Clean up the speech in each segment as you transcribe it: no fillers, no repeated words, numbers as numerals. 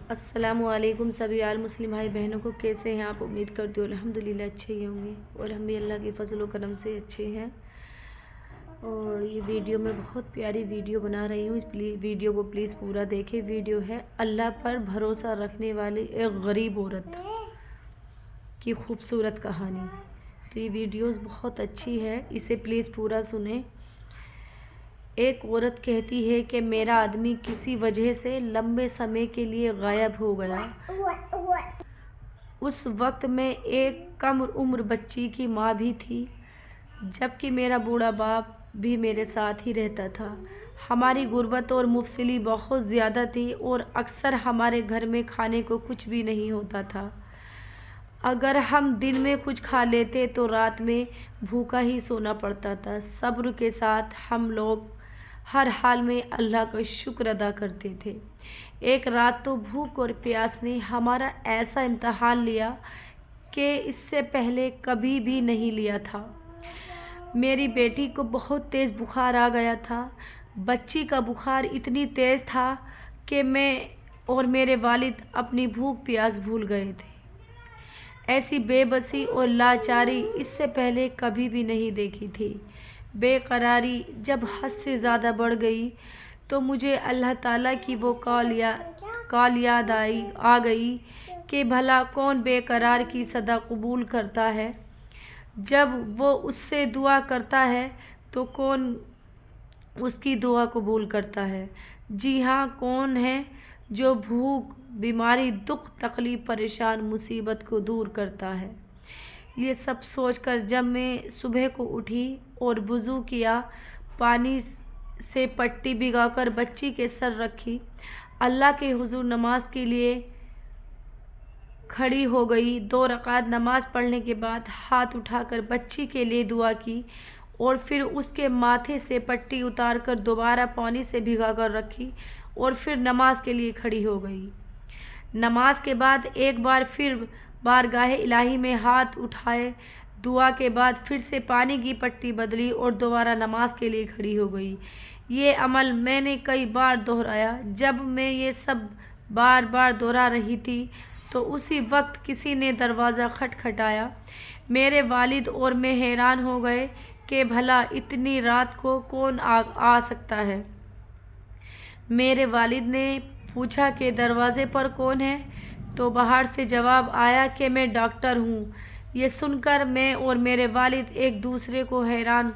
السلام علیکم سبھی عال مسلم بھائی بہنوں کو، کیسے ہیں آپ؟ امید کرتی ہوں الحمدللہ اچھے ہی ہوں گے، اور ہم بھی اللہ کے فضل و کرم سے اچھے ہیں۔ اور یہ ویڈیو میں بہت پیاری ویڈیو بنا رہی ہوں، ویڈیو کو پلیز پورا دیکھیں۔ ویڈیو ہے اللہ پر بھروسہ رکھنے والی ایک غریب عورت کی خوبصورت کہانی۔ تو یہ ویڈیوز بہت اچھی ہے، اسے پلیز پورا سنیں۔ ایک عورت کہتی ہے کہ میرا آدمی کسی وجہ سے لمبے سمے کے لیے غائب ہو گیا۔ اس وقت میں ایک کم عمر بچی کی ماں بھی تھی، جبکہ میرا بوڑھا باپ بھی میرے ساتھ ہی رہتا تھا۔ ہماری غربت اور مفلسی بہت زیادہ تھی، اور اکثر ہمارے گھر میں کھانے کو کچھ بھی نہیں ہوتا تھا۔ اگر ہم دن میں کچھ کھا لیتے تو رات میں بھوکا ہی سونا پڑتا تھا۔ صبر کے ساتھ ہم لوگ ہر حال میں اللہ کا شکر ادا کرتے تھے۔ ایک رات تو بھوک اور پیاس نے ہمارا ایسا امتحان لیا کہ اس سے پہلے کبھی بھی نہیں لیا تھا۔ میری بیٹی کو بہت تیز بخار آ گیا تھا۔ بچی کا بخار اتنی تیز تھا کہ میں اور میرے والد اپنی بھوک پیاس بھول گئے تھے۔ ایسی بے بسی اور لاچاری اس سے پہلے کبھی بھی نہیں دیکھی تھی۔ بے قراری جب حد سے زیادہ بڑھ گئی تو مجھے اللہ تعالیٰ کی وہ کال یاد آ گئی کہ بھلا کون بے قرار کی صدا قبول کرتا ہے؟ جب وہ اس سے دعا کرتا ہے تو کون اس کی دعا قبول کرتا ہے؟ جی ہاں، کون ہے جو بھوک، بیماری، دکھ، تکلیف، پریشان، مصیبت کو دور کرتا ہے؟ یہ سب سوچ کر جب میں صبح کو اٹھی اور وضو کیا، پانی سے پٹی بھگا کر بچی کے سر رکھی، اللہ کے حضور نماز کے لیے کھڑی ہو گئی، 2 رکعت نماز پڑھنے کے بعد ہاتھ اٹھا کر بچی کے لیے دعا کی، اور پھر اس کے ماتھے سے پٹی اتار کر دوبارہ پانی سے بھگا کر رکھی، اور پھر نماز کے لیے کھڑی ہو گئی۔ نماز کے بعد ایک بار پھر بارگاہ الہی میں ہاتھ اٹھائے، دعا کے بعد پھر سے پانی کی پٹی بدلی اور دوبارہ نماز کے لیے کھڑی ہو گئی۔ یہ عمل میں نے کئی بار دہرایا۔ جب میں یہ سب بار بار دہرا رہی تھی تو اسی وقت کسی نے دروازہ کھٹکھٹایا۔ میرے والد اور میں حیران ہو گئے کہ بھلا اتنی رات کو کون آ سکتا ہے۔ میرے والد نے پوچھا کہ دروازے پر کون ہے؟ تو باہر سے جواب آیا کہ میں ڈاکٹر ہوں۔ یہ سن کر میں اور میرے والد ایک دوسرے کو حیران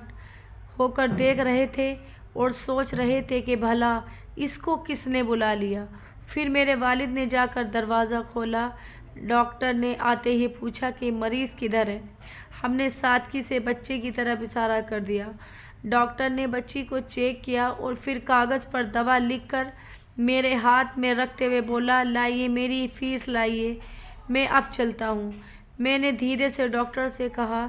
ہو کر دیکھ رہے تھے اور سوچ رہے تھے کہ بھلا اس کو کس نے بلا لیا۔ پھر میرے والد نے جا کر دروازہ کھولا۔ ڈاکٹر نے آتے ہی پوچھا کہ مریض کدھر ہے؟ ہم نے سادگی سے بچے کی طرف اشارہ کر دیا۔ ڈاکٹر نے بچی کو چیک کیا اور پھر کاغذ پر دوا لکھ کر میرے ہاتھ میں رکھتے ہوئے بولا، لائیے میری فیس لائیے، میں اب چلتا ہوں۔ میں نے دھیرے سے ڈاکٹر سے کہا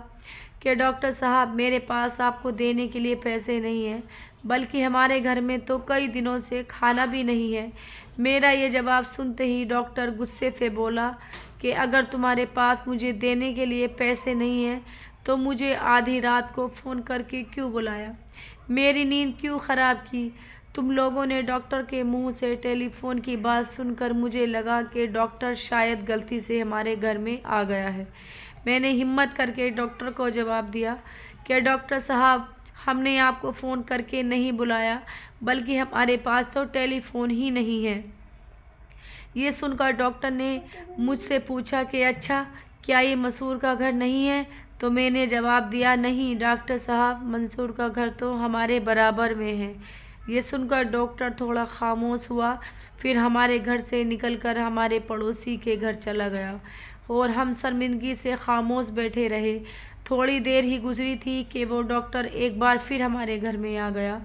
کہ ڈاکٹر صاحب، میرے پاس آپ کو دینے کے لیے پیسے نہیں ہیں، بلکہ ہمارے گھر میں تو کئی دنوں سے کھانا بھی نہیں ہے۔ میرا یہ جواب سنتے ہی ڈاکٹر غصے سے بولا کہ اگر تمہارے پاس مجھے دینے کے لیے پیسے نہیں ہیں تو مجھے آدھی رات کو فون کر کے کیوں بلایا؟ میری نیند کیوں خراب کی؟ تم لوگوں نے ڈاکٹر کے منہ سے ٹیلی فون کی بات سن کر مجھے لگا کہ ڈاکٹر شاید غلطی سے ہمارے گھر میں آ گیا ہے۔ میں نے ہمت کر کے ڈاکٹر کو جواب دیا کہ ڈاکٹر صاحب، ہم نے آپ کو فون کر کے نہیں بلایا، بلکہ ہمارے پاس تو ٹیلی فون ہی نہیں ہے۔ یہ سن کر ڈاکٹر نے مجھ سے پوچھا کہ اچھا، کیا یہ منصور کا گھر نہیں ہے؟ تو میں نے جواب دیا، نہیں ڈاکٹر صاحب، منصور کا گھر تو ہمارے برابر میں ہے۔ یہ سن کر ڈاکٹر تھوڑا خاموش ہوا، پھر ہمارے گھر سے نکل کر ہمارے پڑوسی کے گھر چلا گیا، اور ہم شرمندگی سے خاموش بیٹھے رہے۔ تھوڑی دیر ہی گزری تھی کہ وہ ڈاکٹر ایک بار پھر ہمارے گھر میں آ گیا۔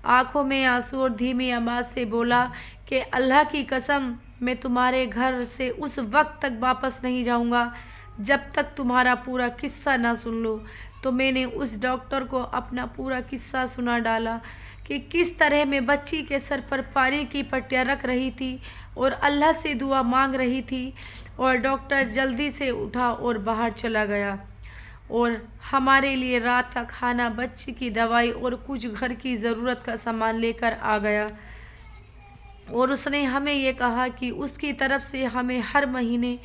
آنکھوں میں آنسو اور دھیمی آواز سے بولا کہ اللہ کی قسم، میں تمہارے گھر سے اس وقت تک واپس نہیں جاؤں گا جب تک تمہارا پورا قصہ نہ سن لو۔ تو میں نے اس ڈاکٹر کو اپنا پورا قصہ سنا ڈالا کہ کس طرح میں بچی کے سر پر پانی کی پٹیاں رکھ رہی تھی اور اللہ سے دعا مانگ رہی تھی، اور ڈاکٹر جلدی سے اٹھا اور باہر چلا گیا اور ہمارے لیے رات کا کھانا، بچی کی دوائی اور کچھ گھر کی ضرورت کا سامان لے کر آ گیا۔ اور اس نے ہمیں یہ کہا کہ اس کی طرف سے ہمیں ہر مہینے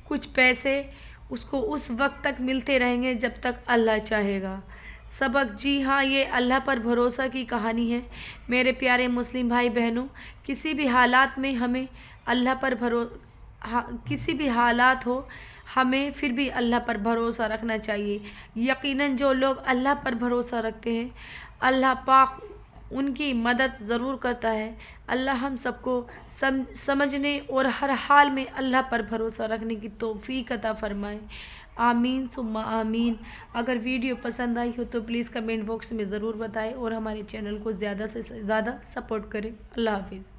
کچھ پیسے اس کو اس وقت تک ملتے رہیں گے جب تک اللہ چاہے گا۔ سبق، جی ہاں، یہ اللہ پر بھروسہ کی کہانی ہے۔ میرے پیارے مسلم بھائی بہنوں، کسی بھی حالات میں ہمیں اللہ پر کسی بھی حالات ہو، ہمیں پھر بھی اللہ پر بھروسہ رکھنا چاہیے۔ یقیناً جو لوگ اللہ پر بھروسہ رکھتے ہیں، اللہ پاک ان کی مدد ضرور کرتا ہے۔ اللہ ہم سب کو سمجھنے اور ہر حال میں اللہ پر بھروسہ رکھنے کی توفیق عطا فرمائے۔ آمین ثم آمین۔ اگر ویڈیو پسند آئی ہو تو پلیز کمنٹ باکس میں ضرور بتائیں اور ہمارے چینل کو زیادہ سے زیادہ سپورٹ کریں۔ اللہ حافظ۔